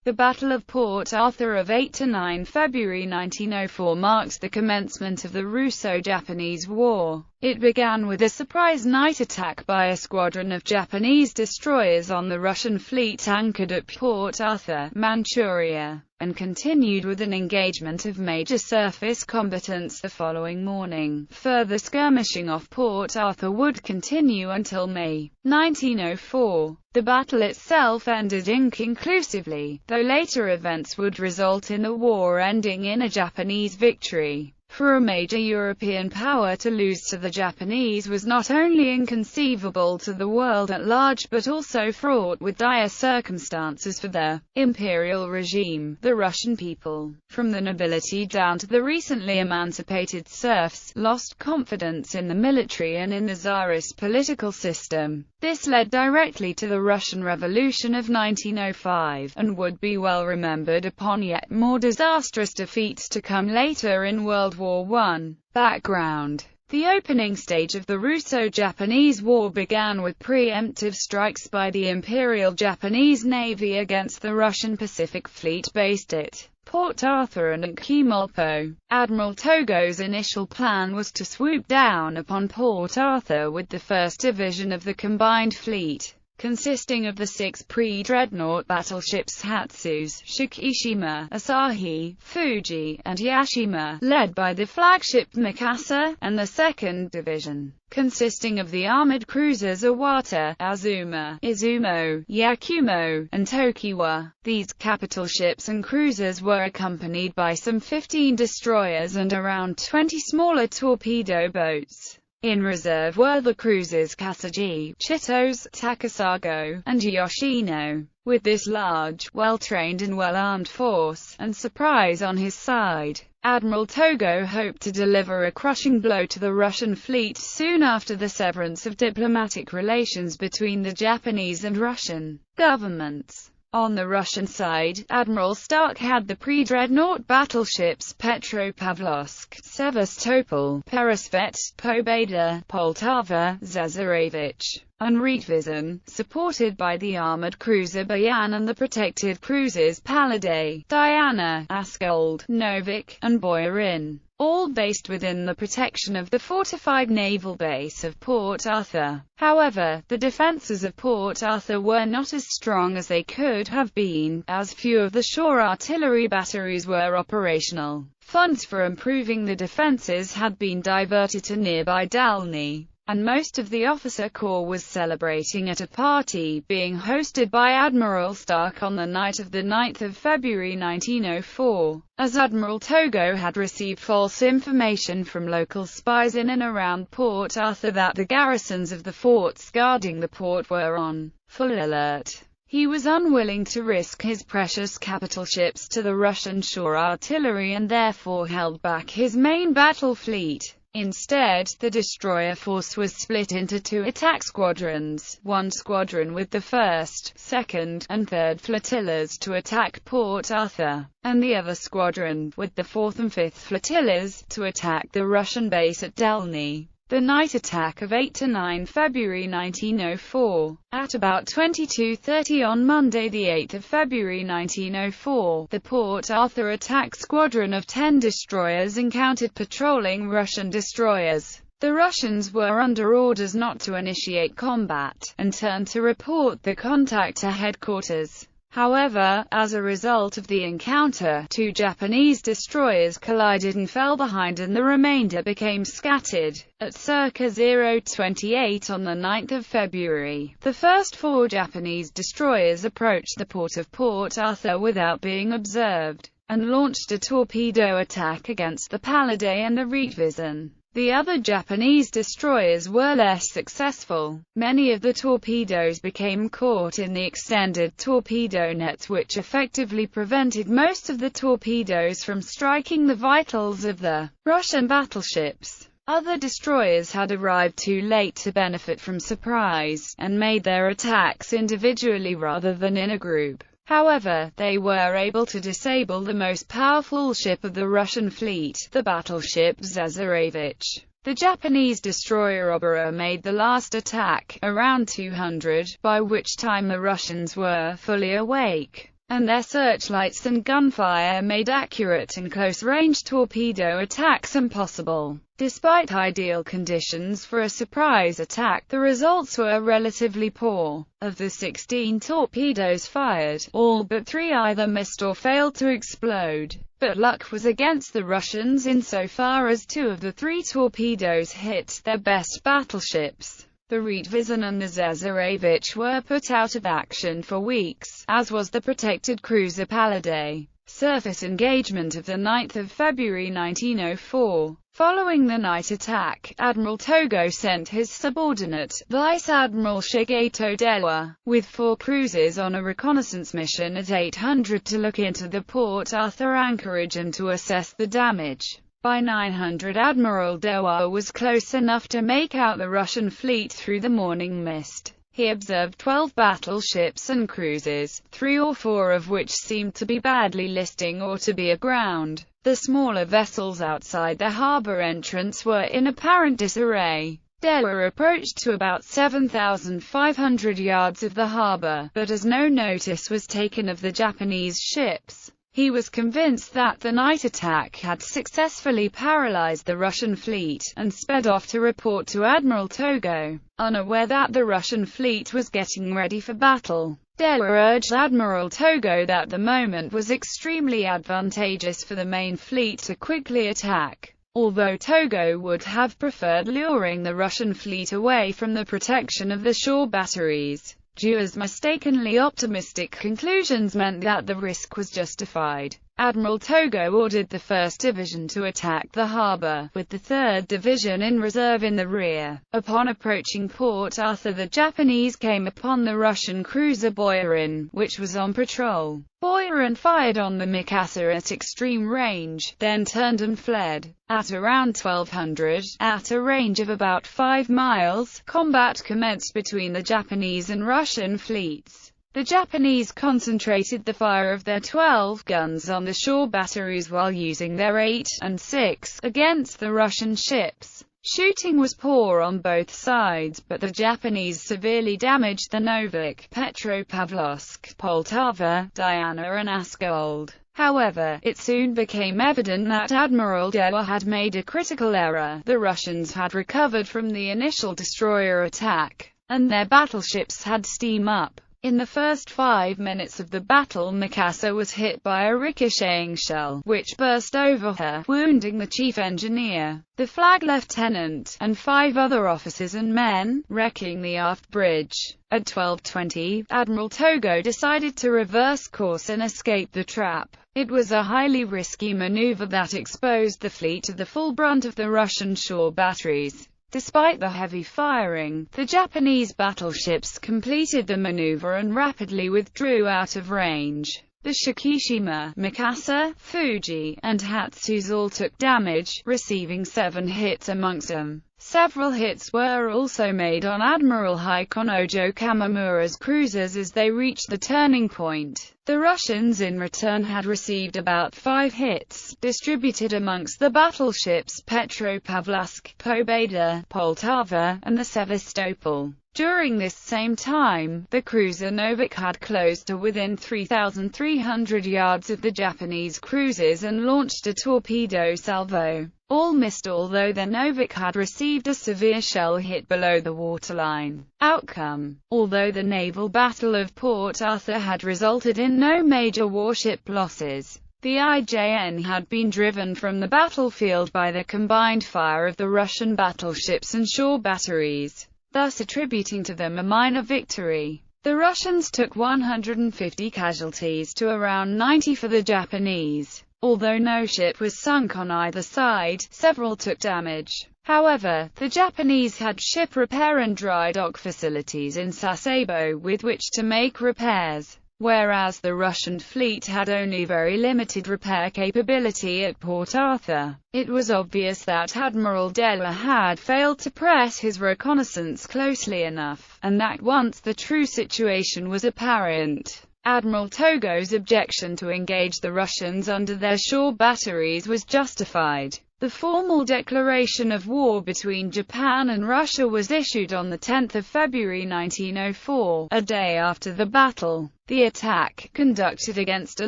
The Battle of Port Arthur of 8–9 February 1904 marks the commencement of the Russo-Japanese War. It began with a surprise night attack by a squadron of Japanese destroyers on the Russian fleet anchored at Port Arthur, Manchuria, and continued with an engagement of major surface combatants the following morning. Further skirmishing off Port Arthur would continue until May 1904. The battle itself ended inconclusively, though later events would result in the war ending in a Japanese victory. For a major European power to lose to the Japanese was not only inconceivable to the world at large but also fraught with dire circumstances for the imperial regime. The Russian people, from the nobility down to the recently emancipated serfs, lost confidence in the military and in the Tsarist political system. This led directly to the Russian Revolution of 1905, and would be well remembered upon yet more disastrous defeats to come later in World War I. Background: the opening stage of the Russo-Japanese War began with preemptive strikes by the Imperial Japanese Navy against the Russian Pacific Fleet based at Port Arthur and at Chimolpo. Admiral Togo's initial plan was to swoop down upon Port Arthur with the 1st Division of the Combined Fleet, consisting of the 6 pre-dreadnought battleships Hatsu's, Shikishima, Asahi, Fuji, and Yashima, led by the flagship Mikasa, and the 2nd Division, consisting of the armored cruisers Iwata, Azuma, Izumo, Yakumo, and Tokiwa. These capital ships and cruisers were accompanied by some 15 destroyers and around 20 smaller torpedo boats. In reserve were the cruisers Kasai, Chitos, Takasago, and Yoshino. With this large, well-trained and well-armed force, and surprise on his side, Admiral Togo hoped to deliver a crushing blow to the Russian fleet soon after the severance of diplomatic relations between the Japanese and Russian governments. On the Russian side, Admiral Stark had the pre-dreadnought battleships Petropavlovsk, Sevastopol, Peresvet, Pobeda, Poltava, Zazarevich, and Ritvizan, supported by the armored cruiser Bayan and the protected cruisers Pallade, Diana, Askold, Novik, and Boyarin, all based within the protection of the fortified naval base of Port Arthur. However, the defences of Port Arthur were not as strong as they could have been, as few of the shore artillery batteries were operational. Funds for improving the defences had been diverted to nearby Dalny, and most of the officer corps was celebrating at a party being hosted by Admiral Stark on the night of the 9th of February 1904, as Admiral Togo had received false information from local spies in and around Port Arthur that the garrisons of the forts guarding the port were on full alert. He was unwilling to risk his precious capital ships to the Russian shore artillery and therefore held back his main battle fleet. Instead, the destroyer force was split into 2 attack squadrons, one squadron with the 1st, 2nd, and 3rd flotillas to attack Port Arthur, and the other squadron, with the 4th and 5th flotillas, to attack the Russian base at Delny. The night attack of 8–9 February 1904. At about 22:30 on Monday, the 8th of February 1904, the Port Arthur attack squadron of 10 destroyers encountered patrolling Russian destroyers. The Russians were under orders not to initiate combat, and turned to report the contact to headquarters. However, as a result of the encounter, 2 Japanese destroyers collided and fell behind and the remainder became scattered. At circa 0:28 on the 9th of February, the first 4 Japanese destroyers approached the port of Port Arthur without being observed, and launched a torpedo attack against the Pallade and the Ritvizan. The other Japanese destroyers were less successful. Many of the torpedoes became caught in the extended torpedo nets, which effectively prevented most of the torpedoes from striking the vitals of the Russian battleships. Other destroyers had arrived too late to benefit from surprise, and made their attacks individually rather than in a group. However, they were able to disable the most powerful ship of the Russian fleet, the battleship Zazarevich. The Japanese destroyer Obara made the last attack, around 200, by which time the Russians were fully awake, and their searchlights and gunfire made accurate and close-range torpedo attacks impossible. Despite ideal conditions for a surprise attack, the results were relatively poor. Of the 16 torpedoes fired, all but 3 either missed or failed to explode. But luck was against the Russians insofar as 2 of the 3 torpedoes hit their best battleships. The Ritvizan and the Zezarevich were put out of action for weeks, as was the protected cruiser Paladay. Surface engagement of 9 February 1904. Following the night attack, Admiral Togo sent his subordinate, Vice Admiral Shigeto Dewa, with 4 cruisers on a reconnaissance mission at 800 to look into the Port Arthur anchorage and to assess the damage. By 900 Admiral Dewa was close enough to make out the Russian fleet through the morning mist. He observed 12 battleships and cruisers, 3 or 4 of which seemed to be badly listing or to be aground. The smaller vessels outside the harbour entrance were in apparent disarray. Dewa approached to about 7,500 yards of the harbour, but as no notice was taken of the Japanese ships, he was convinced that the night attack had successfully paralyzed the Russian fleet, and sped off to report to Admiral Togo, unaware that the Russian fleet was getting ready for battle. Dewa urged Admiral Togo that the moment was extremely advantageous for the main fleet to quickly attack, although Togo would have preferred luring the Russian fleet away from the protection of the shore batteries. Dewa's mistakenly optimistic conclusions meant that the risk was justified. Admiral Togo ordered the 1st Division to attack the harbour, with the 3rd Division in reserve in the rear. Upon approaching Port Arthur, the Japanese came upon the Russian cruiser Boyarin, which was on patrol. Boyarin fired on the Mikasa at extreme range, then turned and fled. At around 1200, at a range of about 5 miles, combat commenced between the Japanese and Russian fleets. The Japanese concentrated the fire of their 12 guns on the shore batteries while using their 8 and 6 against the Russian ships. Shooting was poor on both sides, but the Japanese severely damaged the Novik, Petropavlovsk, Poltava, Diana and Askold. However, it soon became evident that Admiral Dewa had made a critical error. The Russians had recovered from the initial destroyer attack, and their battleships had steam up. In the first 5 minutes of the battle, Mikasa was hit by a ricocheting shell, which burst over her, wounding the chief engineer, the flag lieutenant, and 5 other officers and men, wrecking the aft bridge. At 12:20, Admiral Togo decided to reverse course and escape the trap. It was a highly risky maneuver that exposed the fleet to the full brunt of the Russian shore batteries. Despite the heavy firing, the Japanese battleships completed the maneuver and rapidly withdrew out of range. The Shikishima, Mikasa, Fuji, and Hatsu's all took damage, receiving 7 hits amongst them. Several hits were also made on Admiral Hikonojo Kamimura's cruisers as they reached the turning point. The Russians in return had received about 5 hits, distributed amongst the battleships Petropavlovsk, Pobeda, Poltava, and the Sevastopol. During this same time, the cruiser Novik had closed to within 3,300 yards of the Japanese cruisers and launched a torpedo salvo. All missed, although the Novik had received a severe shell hit below the waterline. Outcome: although the naval battle of Port Arthur had resulted in no major warship losses, the IJN had been driven from the battlefield by the combined fire of the Russian battleships and shore batteries, thus attributing to them a minor victory. The Russians took 150 casualties to around 90 for the Japanese. Although no ship was sunk on either side, several took damage. However, the Japanese had ship repair and dry dock facilities in Sasebo with which to make repairs, whereas the Russian fleet had only very limited repair capability at Port Arthur. It was obvious that Admiral Dewa had failed to press his reconnaissance closely enough, and that once the true situation was apparent, Admiral Togo's objection to engage the Russians under their shore batteries was justified. The formal declaration of war between Japan and Russia was issued on 10 February 1904, a day after the battle. The attack, conducted against a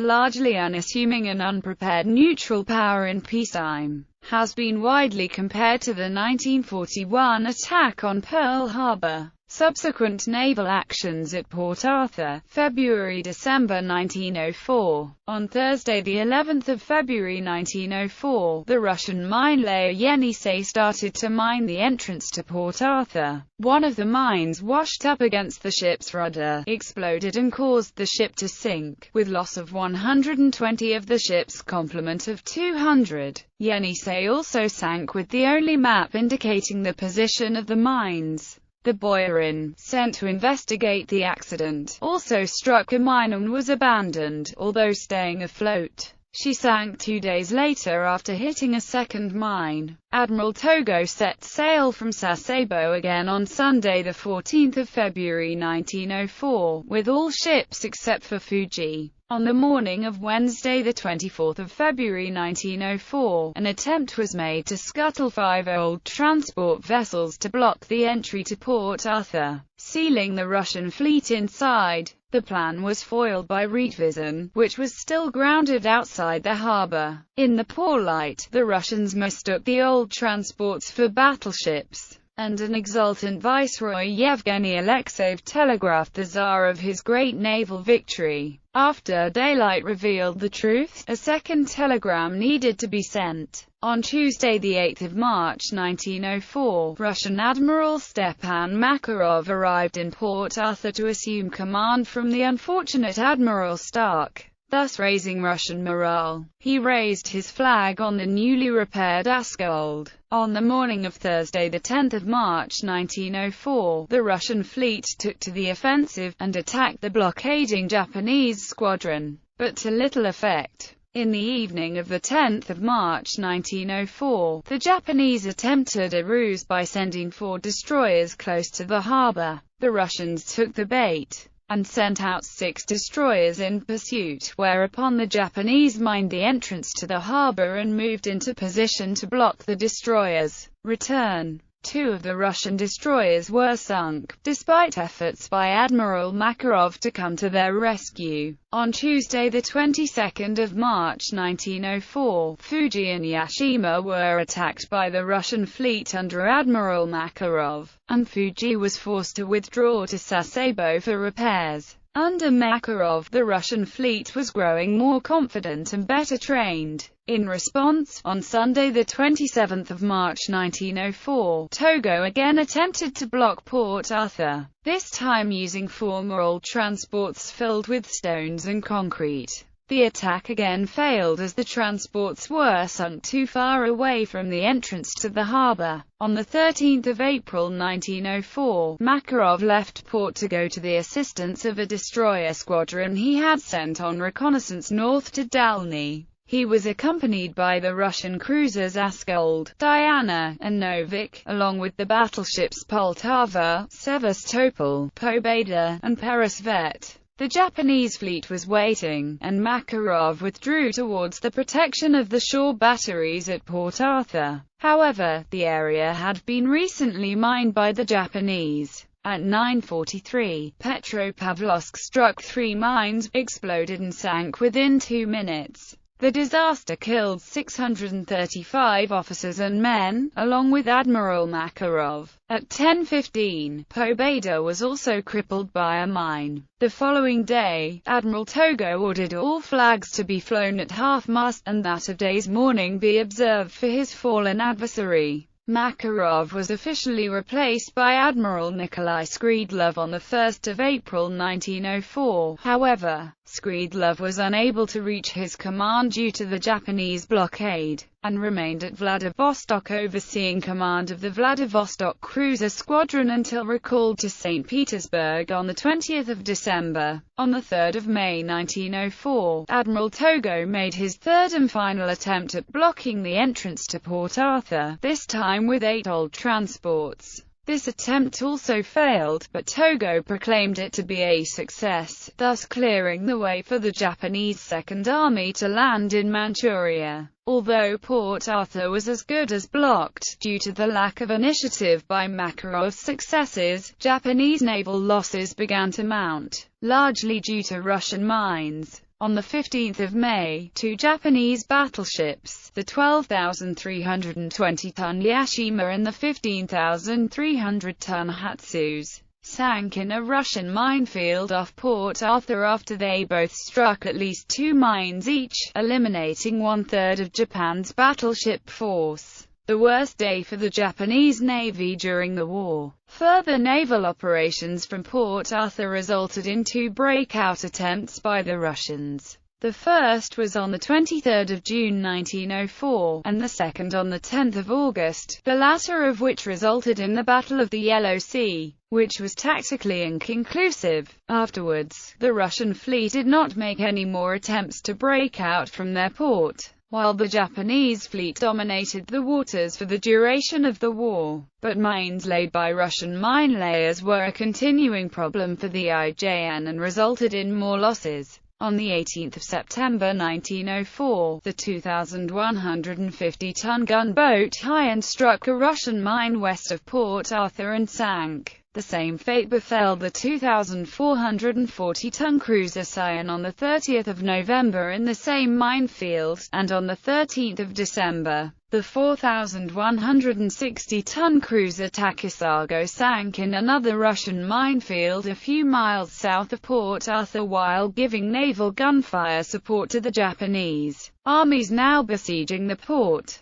largely unassuming and unprepared neutral power in peacetime, has been widely compared to the 1941 attack on Pearl Harbor. Subsequent naval actions at Port Arthur, February–December 1904. On Thursday, the 11th of February 1904, the Russian mine layer Yenisei started to mine the entrance to Port Arthur. One of the mines washed up against the ship's rudder, exploded and caused the ship to sink, with loss of 120 of the ship's complement of 200. Yenisei also sank with the only map indicating the position of the mines. The Boyarin, sent to investigate the accident, also struck a mine and was abandoned, although staying afloat. She sank 2 days later after hitting a second mine. Admiral Togo set sail from Sasebo again on Sunday 14 February 1904, with all ships except for Fuji. On the morning of Wednesday 24 February 1904, an attempt was made to scuttle 5 old transport vessels to block the entry to Port Arthur, sealing the Russian fleet inside. The plan was foiled by Riedvision, which was still grounded outside the harbour. In the poor light, the Russians mistook the old transports for battleships, and an exultant Viceroy Yevgeny Alexeyev telegraphed the Tsar of his great naval victory. After daylight revealed the truth, a second telegram needed to be sent. On Tuesday, 8 March 1904, Russian Admiral Stepan Makarov arrived in Port Arthur to assume command from the unfortunate Admiral Stark, thus raising Russian morale. He raised his flag on the newly repaired Askold. On the morning of Thursday, 10 March 1904, the Russian fleet took to the offensive, and attacked the blockading Japanese squadron, but to little effect. In the evening of 10 March 1904, the Japanese attempted a ruse by sending 4 destroyers close to the harbour. The Russians took the bait and sent out 6 destroyers in pursuit, whereupon the Japanese mined the entrance to the harbour and moved into position to block the destroyers' return. 2 of the Russian destroyers were sunk, despite efforts by Admiral Makarov to come to their rescue. On Tuesday, the 22nd of March 1904, Fuji and Yashima were attacked by the Russian fleet under Admiral Makarov, and Fuji was forced to withdraw to Sasebo for repairs. Under Makarov, the Russian fleet was growing more confident and better trained. In response, on Sunday, the 27th of March 1904, Togo again attempted to block Port Arthur, this time using 4 old transports filled with stones and concrete. The attack again failed as the transports were sunk too far away from the entrance to the harbour. On 13 April 1904, Makarov left port to go to the assistance of a destroyer squadron he had sent on reconnaissance north to Dalny. He was accompanied by the Russian cruisers Askold, Diana, and Novik, along with the battleships Poltava, Sevastopol, Pobeda, and Peresvet. The Japanese fleet was waiting, and Makarov withdrew towards the protection of the shore batteries at Port Arthur. However, the area had been recently mined by the Japanese. At 9:43, Petropavlovsk struck 3 mines, exploded and sank within 2 minutes. The disaster killed 635 officers and men, along with Admiral Makarov. At 10:15, Pobeda was also crippled by a mine. The following day, Admiral Togo ordered all flags to be flown at half-mast, and that of day's mourning be observed for his fallen adversary. Makarov was officially replaced by Admiral Nikolai Skridlov on 1 April 1904. However, Skridlov was unable to reach his command due to the Japanese blockade, and remained at Vladivostok overseeing command of the Vladivostok cruiser squadron until recalled to St. Petersburg on 20 December. On 3 May 1904, Admiral Togo made his third and final attempt at blocking the entrance to Port Arthur, this time with 8 old transports. This attempt also failed, but Togo proclaimed it to be a success, thus clearing the way for the Japanese Second Army to land in Manchuria. Although Port Arthur was as good as blocked, due to the lack of initiative by Makarov's successors, Japanese naval losses began to mount, largely due to Russian mines. On 15 May, two Japanese battleships, the 12,320-ton Yashima and the 15,300-ton Hatsus, sank in a Russian minefield off Port Arthur after they both struck at least 2 mines each, eliminating one-third of Japan's battleship force. The worst day for the Japanese Navy during the war. Further naval operations from Port Arthur resulted in 2 breakout attempts by the Russians. The first was on 23 June 1904, and the second on 10 August, the latter of which resulted in the Battle of the Yellow Sea, which was tactically inconclusive. Afterwards, the Russian fleet did not make any more attempts to break out from their port, while the Japanese fleet dominated the waters for the duration of the war. But mines laid by Russian mine layers were a continuing problem for the IJN and resulted in more losses. On 18 September 1904, the 2,150-ton gunboat Hyan struck a Russian mine west of Port Arthur and sank. The same fate befell the 2,440-ton cruiser Scion on 30 November in the same minefield, and on 13 December, the 4,160-ton cruiser Takasago sank in another Russian minefield a few miles south of Port Arthur while giving naval gunfire support to the Japanese armies now besieging the port.